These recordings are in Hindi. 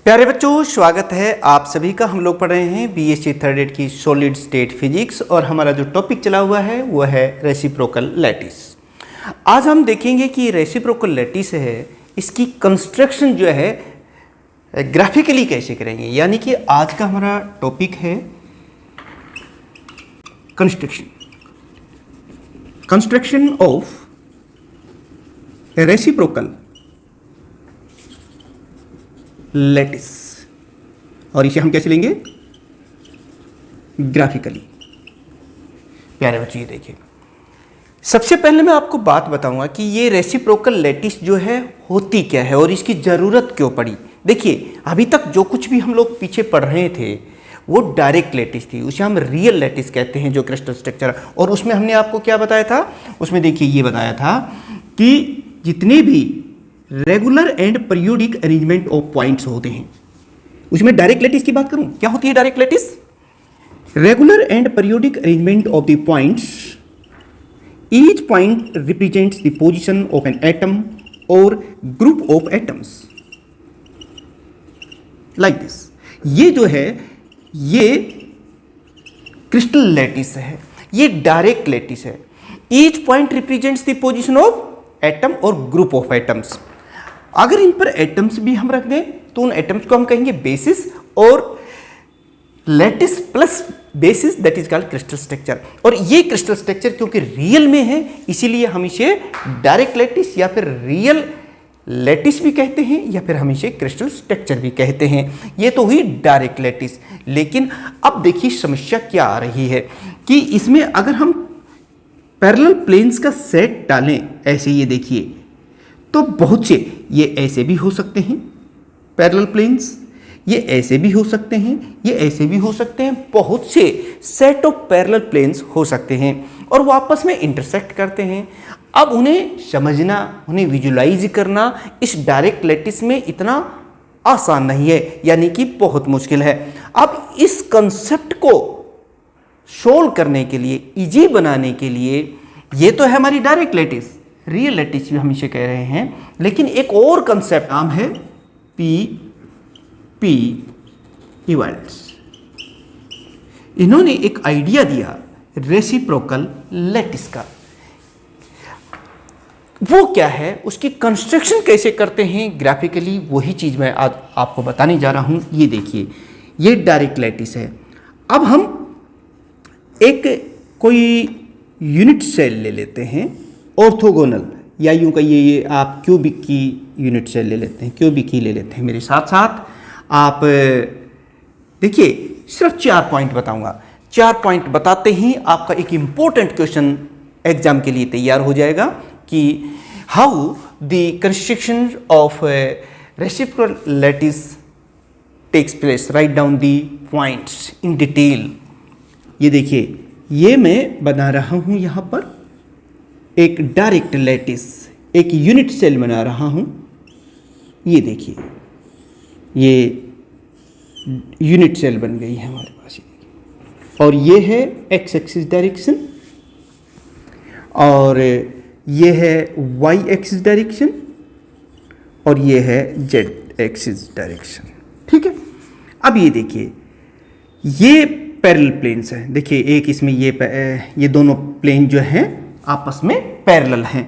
प्यारे बच्चों, स्वागत है आप सभी का। हम लोग पढ़ रहे हैं बीएससी थर्ड ईयर की सॉलिड स्टेट फिजिक्स और हमारा जो टॉपिक चला हुआ है वो है रेसिप्रोकल लैटिस। आज हम देखेंगे कि रेसिप्रोकल लैटिस है, इसकी कंस्ट्रक्शन जो है ग्राफिकली कैसे करेंगे। यानी कि आज का हमारा टॉपिक है कंस्ट्रक्शन ऑफ रेसिप्रोकल लैटिस, और इसे हम कैसे लेंगे, ग्राफिकली। प्यारे बच्चे ये देखिए, सबसे पहले मैं आपको बात बताऊंगा कि ये रेसिप्रोकल लैटिस जो है होती क्या है और इसकी ज़रूरत क्यों पड़ी। देखिए, अभी तक जो कुछ भी हम लोग पीछे पढ़ रहे थे वो डायरेक्ट लैटिस थी, उसे हम रियल लैटिस कहते हैं, जो क्रिस्टल स्ट्रक्चर। और उसमें हमने आपको क्या बताया था, उसमें देखिए ये बताया था कि जितने भी regular and periodic arrangement of points होते हैं, उसमें डायरेक्ट लैटिस की बात करूं, क्या होती है direct lattice? Regular and periodic arrangement of the points, each point represents the position of an atom और group of atoms like this. ये जो है ये क्रिस्टल लैटिस है, ये डायरेक्ट लैटिस है। Each point represents the position of atom और ग्रुप ऑफ एटम्स। अगर इन पर एटम्स भी हम रख दें तो उन एटम्स को हम कहेंगे बेसिस, और lattice plus basis that is called crystal structure. और ये क्रिस्टल स्ट्रक्चर क्योंकि रियल में है, इसीलिए हम इसे डायरेक्ट लैटिस या फिर रियल लैटिस भी कहते हैं, या फिर हम इसे क्रिस्टल स्ट्रक्चर भी कहते हैं। ये तो हुई डायरेक्ट लैटिस। लेकिन अब देखिए समस्या क्या आ रही है कि इसमें अगर हम पैरेलल प्लेन्स का सेट डालें, ऐसे ये देखिए, तो बहुत से ये ऐसे भी हो सकते हैं पैरेलल प्लेन्स, ये ऐसे भी हो सकते हैं, ये ऐसे भी हो सकते हैं। बहुत से सेट ऑफ पैरेलल प्लेन्स हो सकते हैं और वो आपस में इंटरसेक्ट करते हैं। अब उन्हें समझना, उन्हें विजुलाइज करना इस डायरेक्ट लैटिस में इतना आसान नहीं है, यानी कि बहुत मुश्किल है। अब इस कंसेप्ट को सोल्व करने के लिए, इजी बनाने के लिए, ये तो है हमारी डायरेक्ट लैटिस, रियल लैटिस भी हम इसे कह रहे हैं, लेकिन एक और कंसेप्ट नाम है पी इवाल्ट्स। इन्होंने एक आइडिया दिया रेसिप्रोकल लैटिस का। वो क्या है, उसकी कंस्ट्रक्शन कैसे करते हैं ग्राफिकली, वही चीज मैं आज आपको बताने जा रहा हूं। ये देखिए, ये डायरेक्ट लैटिस है। अब हम एक कोई यूनिट सेल ले लेते हैं, ऑर्थोगोनल, या यूं कहिए ये आप क्यूबिक की यूनिट सेल ले लेते हैं, क्यूबिक ही ले लेते हैं। मेरे साथ साथ आप देखिए, सिर्फ 4 पॉइंट बताऊंगा। 4 पॉइंट बताते ही आपका एक इंपॉर्टेंट क्वेश्चन एग्जाम के लिए तैयार हो जाएगा कि how the construction of reciprocal lattice takes place, right down the points in detail. ये देखिए, ये मैं बना रहा हूं यहां पर एक डायरेक्ट लैटिस, एक यूनिट सेल बना रहा हूं। ये देखिए, ये यूनिट सेल बन गई है हमारे पास, और ये है एक्स एक्सिस डायरेक्शन, और ये है वाई एक्सिस डायरेक्शन, और ये है जेड एक्सिस डायरेक्शन। ठीक है, अब ये देखिए, ये पैरेलल प्लेन्स हैं। देखिए, एक इसमें ये दोनों प्लेन जो हैं आपस में पैरेलल हैं,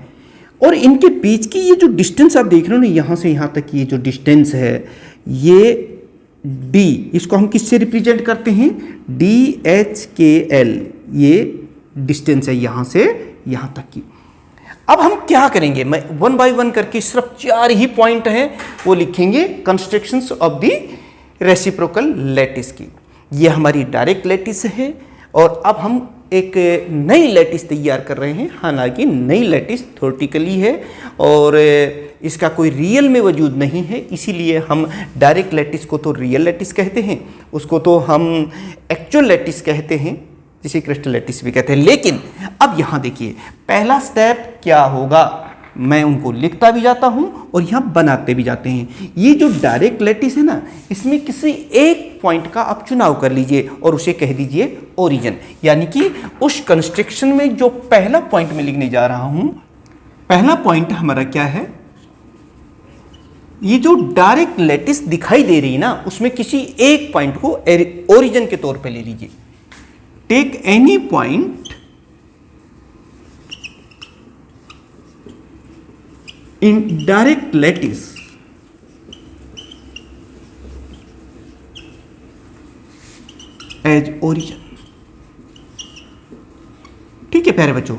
और इनके बीच की ये जो डिस्टेंस आप देख रहे हो ना, यहाँ से यहाँ तक ये जो डिस्टेंस है, ये d, इसको हम किससे रिप्रेजेंट करते हैं, DHKL, ये डिस्टेंस है यहाँ से यहाँ तक की। अब हम क्या करेंगे, मैं 1 बाय 1 करके सिर्फ 4 ही पॉइंट हैं वो लिखेंगे constructions of the reciprocal lattice की। ये हमारी डायरेक्ट लैटिस है, और अब हम एक नई लैटिस तैयार कर रहे हैं। हालांकि नई लैटिस थ्योरेटिकली है और इसका कोई रियल में वजूद नहीं है, इसीलिए हम डायरेक्ट लैटिस को तो रियल लैटिस कहते हैं, उसको तो हम एक्चुअल लैटिस कहते हैं, जिसे क्रिस्टल लैटिस भी कहते हैं। लेकिन अब यहाँ देखिए, पहला स्टेप क्या होगा, मैं उनको लिखता भी जाता हूं और यहाँ बनाते भी जाते हैं। ये जो डायरेक्ट लैटिस है ना, इसमें किसी एक पॉइंट का आप चुनाव कर लीजिए और उसे कह दीजिए ओरिजिन। यानी कि उस कंस्ट्रक्शन में जो पहला पॉइंट मैं लिखने जा रहा हूं, पहला पॉइंट हमारा क्या है, ये जो डायरेक्ट लैटिस दिखाई दे रही है ना, उसमें किसी एक पॉइंट को ओरिजिन के तौर पे ले लीजिए। Take any point in direct lattice as origin. ठीक है प्यारे बच्चों,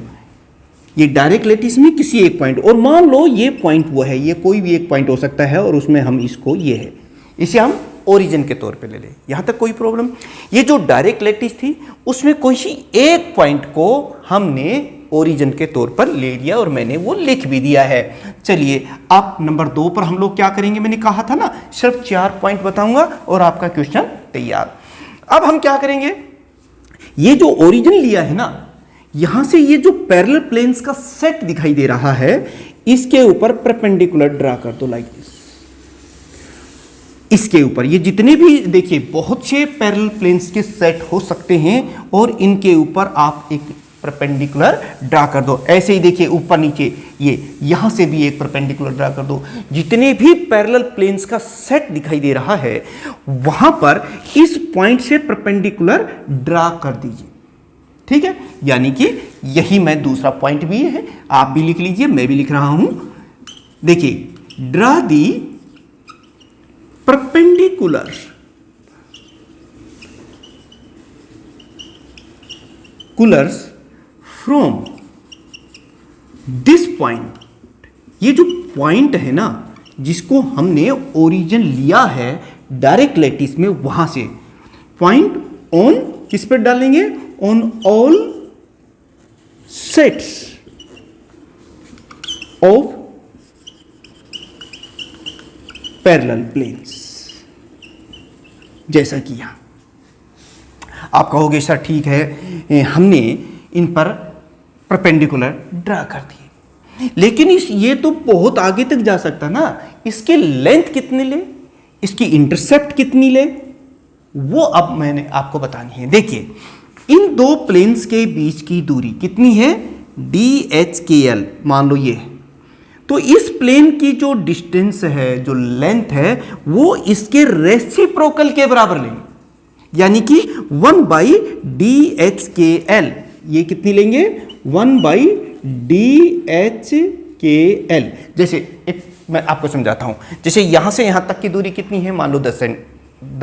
ये डायरेक्ट लैटिस में किसी एक पॉइंट, और मान लो ये पॉइंट वो है, ये कोई भी एक पॉइंट हो सकता है, और उसमें हम इसको ये है, इसे हम ओरिजिन के तौर पे ले लें। यहां तक कोई प्रॉब्लम? ये जो डायरेक्ट लैटिस थी उसमें कोई एक पॉइंट को हमने ओरिजिन के तौर पर ले लिया और मैंने वो लिख भी दिया है। चलिए अब नंबर 2 पर हम लोग क्या करेंगे, मैंने कहा था ना सिर्फ 4 पॉइंट बताऊंगा और आपका क्वेश्चन तैयार। अब हम क्या करेंगे, ये जो ओरिजिन लिया है ना, यहां से ये जो पैरेलल प्लेन्स का सेट दिखाई दे रहा है, इसके ऊपर परपेंडिकुलर ड्रा कर दो लाइक दिस। इसके ऊपर ये जितने भी देखिए बहुत से पैरेलल प्लेन्स के सेट हो सकते हैं और इनके ऊपर आप एक परपेंडिकुलर ड्रा कर दो। ऐसे ही देखिए ऊपर नीचे ये यहां से भी एक परपेंडिकुलर ड्रा कर दो। जितने भी पैरेलल प्लेन्स का सेट दिखाई दे रहा है वहां पर इस पॉइंट से परपेंडिकुलर ड्रा कर दीजिए। ठीक है, यानी कि यही मैं दूसरा पॉइंट भी है, आप भी लिख लीजिए, मैं भी लिख रहा हूं। देखिए, draw the perpendiculars from this point. ये जो पॉइंट है ना, जिसको हमने ओरिजिन लिया है डायरेक्ट लैटिस में, वहां से पॉइंट ऑन किस पर डालेंगे, on all sets of parallel planes. जैसा कि यहां आप कहोगे सर ठीक है हमने इन पर परपेंडिकुलर ड्रा कर दिए, लेकिन ये तो बहुत आगे तक जा सकता ना। इसके लेंथ कितनी ले, इसकी इंटरसेप्ट कितनी ले, वो अब मैंने आपको बतानी है। देखिए, इन दो प्लेन्स के बीच की दूरी कितनी है, DHKL मान लो ये है। तो इस प्लेन की जो डिस्टेंस है, जो लेंथ है, वो इसके रेसिप्रोकल के बराबर लेंगे, यानी कि 1/DHKL। ये कितनी लेंगे, 1/DHKL। जैसे एक मैं आपको समझाता हूं, जैसे यहां से यहां तक की दूरी कितनी है, मान लो 10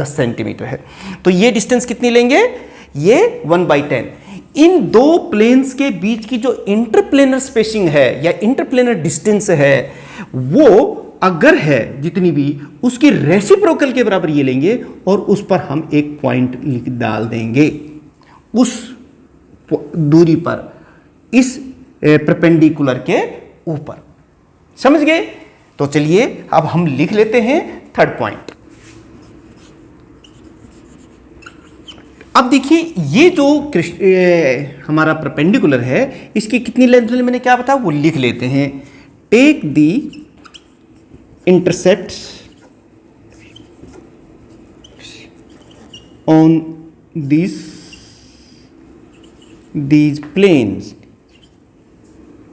सेंटीमीटर है, तो ये डिस्टेंस कितनी लेंगे, ये 1/10। इन दो प्लेन्स के बीच की जो इंटरप्लेनर स्पेसिंग है या इंटरप्लेनर डिस्टेंस है, वो अगर है जितनी भी, उसकी रेसिप्रोकल के बराबर ये लेंगे और उस पर हम एक पॉइंट डाल देंगे उस दूरी पर, इस परपेंडिकुलर के ऊपर। समझ गए? तो चलिए अब हम लिख लेते हैं थर्ड पॉइंट। अब देखिए, ये जो हमारा परपेंडिकुलर है, इसकी कितनी लेंथ मैंने क्या बताया वो लिख लेते हैं। Take the intercepts on these planes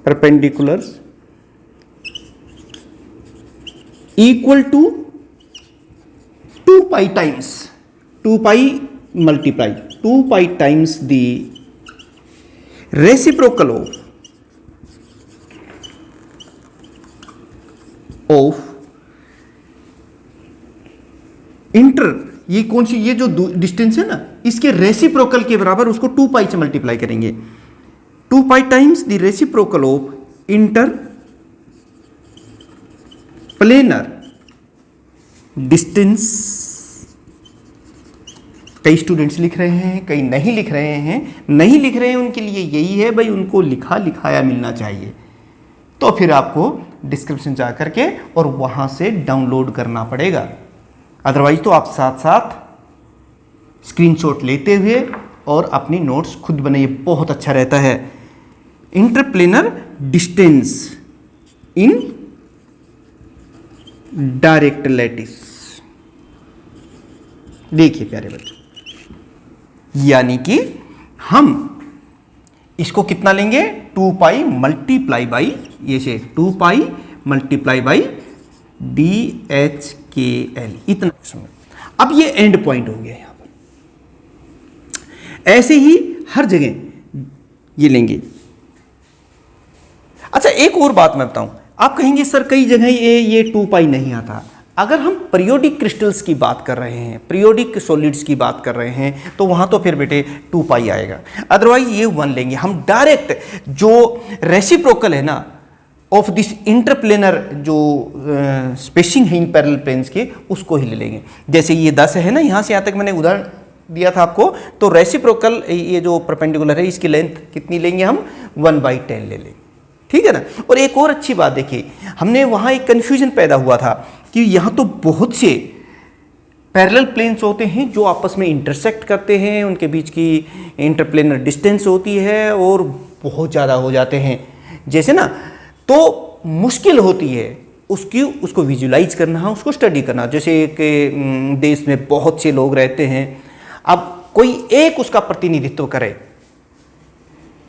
perpendiculars equal to 2 pi times 2 pi multiply 2 pi times the reciprocal of inter, ये कौन सी, ये जो डिस्टेंस है ना, इसके रेसिप्रोकल के बराबर उसको 2 पाई से मल्टीप्लाई करेंगे। 2 pi times the reciprocal of inter planar distance. कई स्टूडेंट्स लिख रहे हैं, कई नहीं लिख रहे हैं। नहीं लिख रहे हैं उनके लिए यही है भाई, उनको लिखा लिखाया मिलना चाहिए। तो फिर आपको डिस्क्रिप्शन जा करके और वहां से डाउनलोड करना पड़ेगा, अदरवाइज तो आप साथ साथ स्क्रीनशॉट लेते हुए और अपनी नोट्स खुद बनाइए, बहुत अच्छा रहता है। Interplanar distance in direct lattice. देखिए प्यारे बच्चों, यानी कि हम इसको कितना लेंगे, 2 पाई मल्टीप्लाई बाई, ये से 2 पाई मल्टीप्लाई बाई DHKL इतना। अब ये एंड पॉइंट हो गया यहां पर। ऐसे ही हर जगह ये लेंगे। अच्छा, एक और बात मैं बताऊं, आप कहेंगे सर कई जगह ये 2 पाई नहीं आता। अगर हम पीरियोडिक क्रिस्टल्स की बात कर रहे हैं, पीरियोडिक सॉलिड्स की बात कर रहे हैं, तो वहां तो फिर बेटे 2 पाई आएगा, अदरवाइज ये 1 लेंगे हम डायरेक्ट। जो रेसिप्रोकल है ना ऑफ दिस इंटरप्लेनर जो स्पेसिंग है इन पैरेलल प्लेन्स के, उसको ही ले लेंगे। जैसे ये 10 है ना, यहां से यहां तक मैंने उदाहरण दिया था आपको, तो रेसिप्रोकल ये जो परपेंडिकुलर है इसकी लेंथ कितनी लेंगे हम, 1/10 ले लेंगे, ठीक है ना। और एक और अच्छी बात देखिए, हमने वहां एक कंफ्यूजन पैदा हुआ था कि यहां तो बहुत से पैरेलल प्लेन्स होते हैं जो आपस में इंटरसेक्ट करते हैं, उनके बीच की इंटरप्लेनर डिस्टेंस होती है और बहुत ज़्यादा हो जाते हैं जैसे ना, तो मुश्किल होती है उसको विजुलाइज करना, उसको स्टडी करना। जैसे एक देश में बहुत से लोग रहते हैं, अब कोई एक उसका प्रतिनिधित्व करे,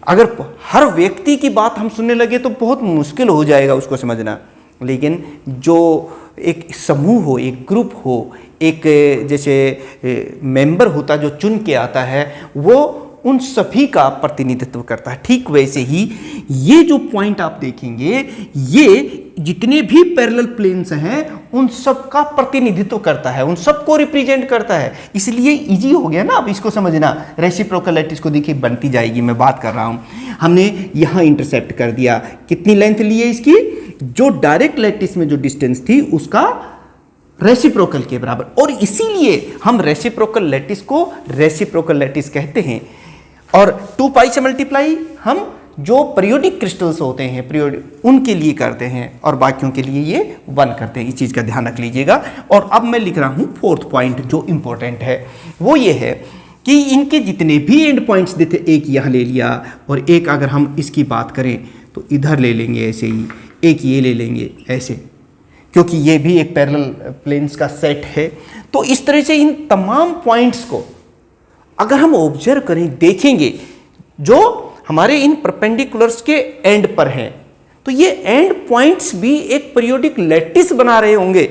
अगर हर व्यक्ति की बात हम सुनने लगे तो बहुत मुश्किल हो जाएगा उसको समझना। लेकिन जो एक समूह हो, एक ग्रुप हो, एक जैसे मेंबर होता जो चुन के आता है, वो उन सभी का प्रतिनिधित्व करता है। ठीक वैसे ही ये जो पॉइंट आप देखेंगे, ये जितने भी पैरेलल प्लेन्स हैं उन सब का प्रतिनिधित्व करता है, उन सबको रिप्रेजेंट करता है। इसलिए इजी हो गया ना अब इसको समझना। रेसिप्रोकल लैटिस को देखिए बनती जाएगी, मैं बात कर रहा हूं। हमने यहां इंटरसेप्ट कर दिया, कितनी लेंथ ली है इसकी, जो डायरेक्ट लैटिस में जो डिस्टेंस थी उसका रेसिप्रोकल के बराबर, और इसीलिए हम रेसिप्रोकल लैटिस को रेसिप्रोकल लैटिस कहते हैं। और 2 पाई से मल्टीप्लाई हम जो पीरियोडिक क्रिस्टल्स होते हैं पीरियोडिक, उनके लिए करते हैं, और बाकियों के लिए ये 1 करते हैं। इस चीज़ का ध्यान रख लीजिएगा। और अब मैं लिख रहा हूँ 4th पॉइंट जो इंपॉर्टेंट है, वो ये है कि इनके जितने भी एंड पॉइंट्स देते, एक यहाँ ले लिया और एक अगर हम इसकी बात करें तो इधर ले लेंगे ऐसे ही, एक ये ले लेंगे ऐसे, क्योंकि ये भी एक पैरेलल प्लेन्स का सेट है। तो इस तरह से इन तमाम पॉइंट्स को अगर हम ऑब्जर्व करें, देखेंगे, जो हमारे इन परपेंडिकुलर्स के एंड पर हैं, तो ये एंड पॉइंट्स भी एक पीरियोडिक लैटिस बना रहे होंगे,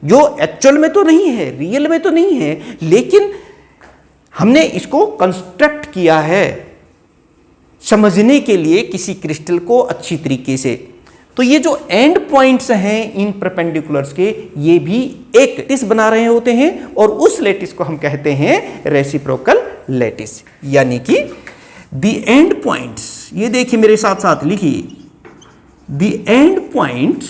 जो एक्चुअल में तो नहीं है, रियल में तो नहीं है, लेकिन हमने इसको कंस्ट्रक्ट किया है समझने के लिए किसी क्रिस्टल को अच्छी तरीके से। तो ये जो एंड पॉइंट्स हैं इन परपेंडिकुलर्स के, ये भी एक लैटिस बना रहे होते हैं, और उस लैटिस को हम कहते हैं रेसिप्रोकल लैटिस। यानी कि द एंड पॉइंट्स, ये देखिए मेरे साथ साथ लिखिए, the end points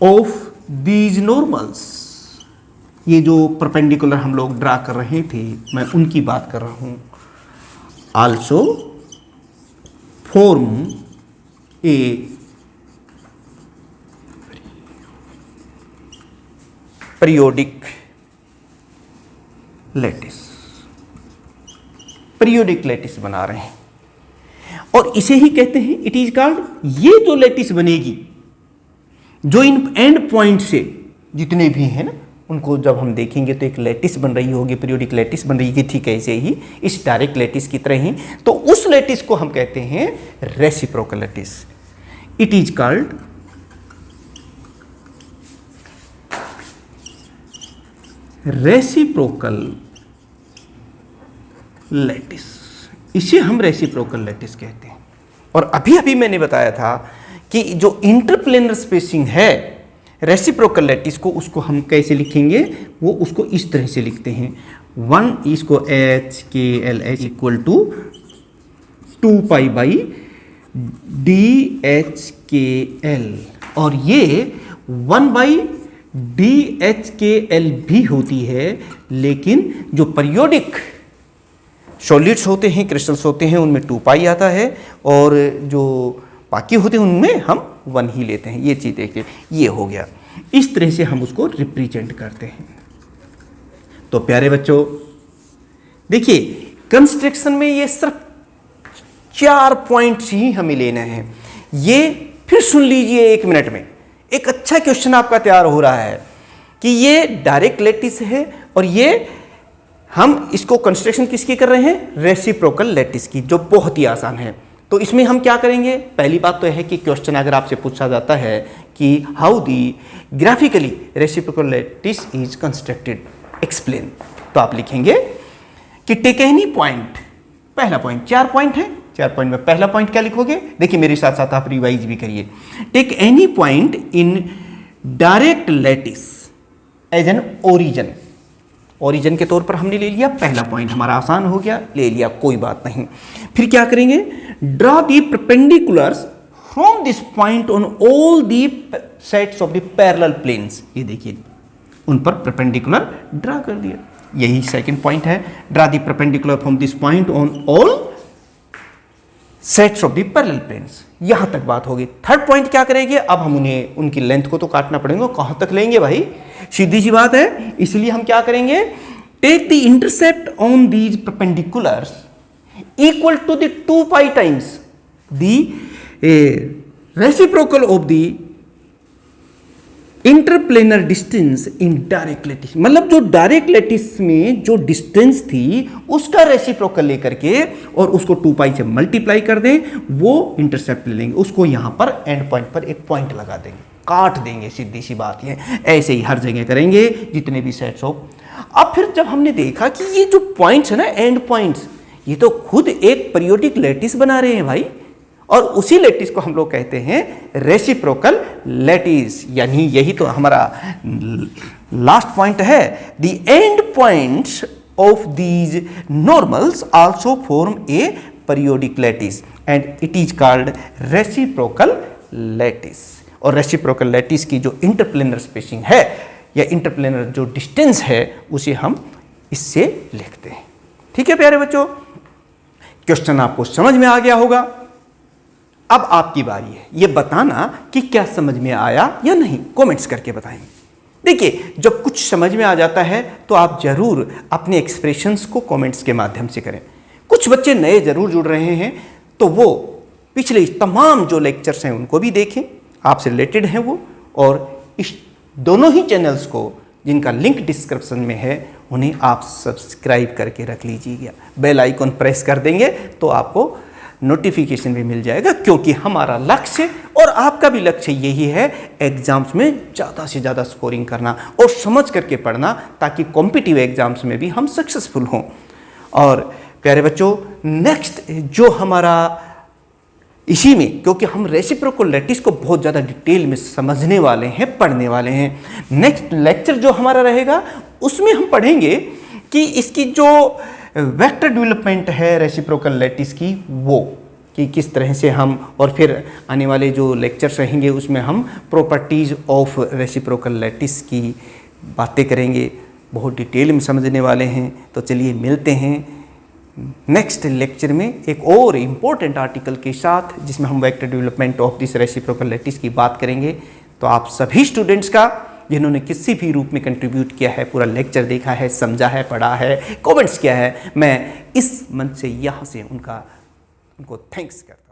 of these normals, ये जो परपेंडिकुलर हम लोग ड्रा कर रहे थे, मैं उनकी बात कर रहा हूं, आल्सो फॉर्म ए पीरियोडिक लैटिस, पीरियोडिक लैटिस बना रहे हैं, और इसे ही कहते हैं, इट इज कॉल्ड, ये जो लैटिस बनेगी, जो इन एंड पॉइंट से जितने भी हैं ना, उनको जब हम देखेंगे तो एक लैटिस बन रही होगी, पीरियोडिक लैटिस बन रही है, ठीक ऐसे ही इस डायरेक्ट लैटिस की तरह ही, तो उस लैटिस को हम कहते हैं reciprocal lattice. It is called reciprocal lattice, इसे हम रेसिप्रोकल लैटिस कहते हैं। और अभी अभी मैंने बताया था कि जो इंटरप्लेनर स्पेसिंग है रेसिप्रोकल लैटिस को, उसको हम कैसे लिखेंगे, वो उसको इस तरह से लिखते हैं, 1 इसको HKL equal to 2 pi by DHKL, और ये 1 बाई DHKL भी होती है, लेकिन जो पीरियोडिक सॉलिड्स होते हैं, क्रिस्टल्स होते हैं, उनमें 2 पाई आता है, और जो बाकी होते हैं उनमें हम 1 ही लेते हैं। ये चीज़ देखिए, ये हो गया, इस तरह से हम उसको रिप्रेजेंट करते हैं। तो प्यारे बच्चों देखिए, कंस्ट्रक्शन में ये सिर्फ 4 पॉइंट्स ही हमें लेना है। ये फिर सुन लीजिए 1 मिनट में, एक अच्छा क्वेश्चन आपका तैयार हो रहा है कि ये डायरेक्ट लैटिस है, और ये हम इसको कंस्ट्रक्शन किसकी कर रहे हैं, रेसिप्रोकल लैटिस की, जो बहुत ही आसान है। तो इसमें हम क्या करेंगे, पहली बात तो है कि क्वेश्चन अगर आपसे पूछा जाता है कि how the graphically reciprocal lattice is constructed, explain, तो आप लिखेंगे कि टेक एनी पॉइंट, पहला पॉइंट, 4 पॉइंट है, 4 पॉइंट में पहला पॉइंट क्या लिखोगे, देखिए मेरे साथ साथ आप रिवाइज भी करिए। Take any point in direct lattice as an origin, origin के तौर पर हमने ले लिया, पहला पॉइंट हमारा आसान हो गया, ले लिया, कोई बात नहीं। फिर क्या करेंगे, draw the perpendiculars from this point on all the sets of the parallel planes, ये देखिए उन पर परपेंडिकुलर ड्रा कर दिया, यही सेकंड पॉइंट है, draw the perpendicular from this point on all sets of the parallel planes, यहां तक बात होगी। थर्ड पॉइंट क्या करेंगे, अब हम उन्हें उनकी लेंथ को तो काटना पड़ेगा, कहां तक लेंगे भाई, सीधी सी बात है, इसलिए हम क्या करेंगे, take the intercept on these perpendiculars equal to the 2 pi times the reciprocal of the interplanar distance in direct lattice, मतलब जो डायरेक्ट लैटिस में जो डिस्टेंस थी उसका रेसिप्रोकल लेकर के और उसको 2 पाई से मल्टीप्लाई कर दें, वो इंटरसेप्ट ले लेंगे, उसको यहां पर एंड पॉइंट पर एक पॉइंट लगा देंगे, काट देंगे, सीधी सी बात है, ऐसे ही हर जगह करेंगे जितने भी सेट्स हो। अब फिर जब हमने देखा कि ये जो पॉइंट्स है ना, एंड पॉइंट्स, ये तो खुद एक पीरियोडिक लैटिस बना रहे हैं भाई, और उसी लैटिस को हम लोग कहते हैं रेसिप्रोकल लैटिस, यानी यही तो हमारा लास्ट पॉइंट है, the end points of these normals also form A periodic lattice and it is called reciprocal lattice. और रेसिप्रोकल लैटिस की जो इंटरप्लेनर स्पेसिंग है या इंटरप्लेनर जो डिस्टेंस है उसे हम इससे लिखते हैं। ठीक है प्यारे बच्चों, क्वेश्चन आपको समझ में आ गया होगा। अब आपकी बारी है ये बताना कि क्या समझ में आया या नहीं, कमेंट्स करके बताएं। देखिए जब कुछ समझ में आ जाता है तो आप जरूर अपने एक्सप्रेशंस को कमेंट्स के माध्यम से करें। कुछ बच्चे नए जरूर जुड़ रहे हैं तो वो पिछले तमाम जो लेक्चर्स हैं उनको भी देखें, आपसे रिलेटेड हैं वो, और इस दोनों ही चैनल्स को जिनका लिंक डिस्क्रिप्शन में है उन्हें आप सब्सक्राइब करके रख लीजिएगा, बेल आइकन प्रेस कर देंगे तो आपको नोटिफिकेशन भी मिल जाएगा, क्योंकि हमारा लक्ष्य और आपका भी लक्ष्य यही है एग्जाम्स में ज़्यादा से ज़्यादा स्कोरिंग करना और समझ करके पढ़ना, ताकि कॉम्पिटिटिव एग्जाम्स में भी हम सक्सेसफुल हों। और प्यारे बच्चों नेक्स्ट जो हमारा इसी में, क्योंकि हम रेसिप्रोकल लैटिस को बहुत ज़्यादा डिटेल में समझने वाले हैं, पढ़ने वाले हैं, नेक्स्ट लेक्चर जो हमारा रहेगा उसमें हम पढ़ेंगे कि इसकी जो वेक्टर डेवलपमेंट है रेसिप्रोकल लैटिस की, वो कि किस तरह से हम, और फिर आने वाले जो लेक्चर्स रहेंगे उसमें हम प्रॉपर्टीज़ ऑफ रेसिप्रोकल लैटिस की बातें करेंगे, बहुत डिटेल में समझने वाले हैं। तो चलिए मिलते हैं नेक्स्ट लेक्चर में एक और इम्पोर्टेंट आर्टिकल के साथ, जिसमें हम vector development of this reciprocal lattice की बात करेंगे। तो आप सभी स्टूडेंट्स का जिन्होंने किसी भी रूप में कंट्रीब्यूट किया है, पूरा लेक्चर देखा है, समझा है, पढ़ा है, कमेंट्स किया है, मैं इस मंच से यहाँ से उनको थैंक्स करता हूँ।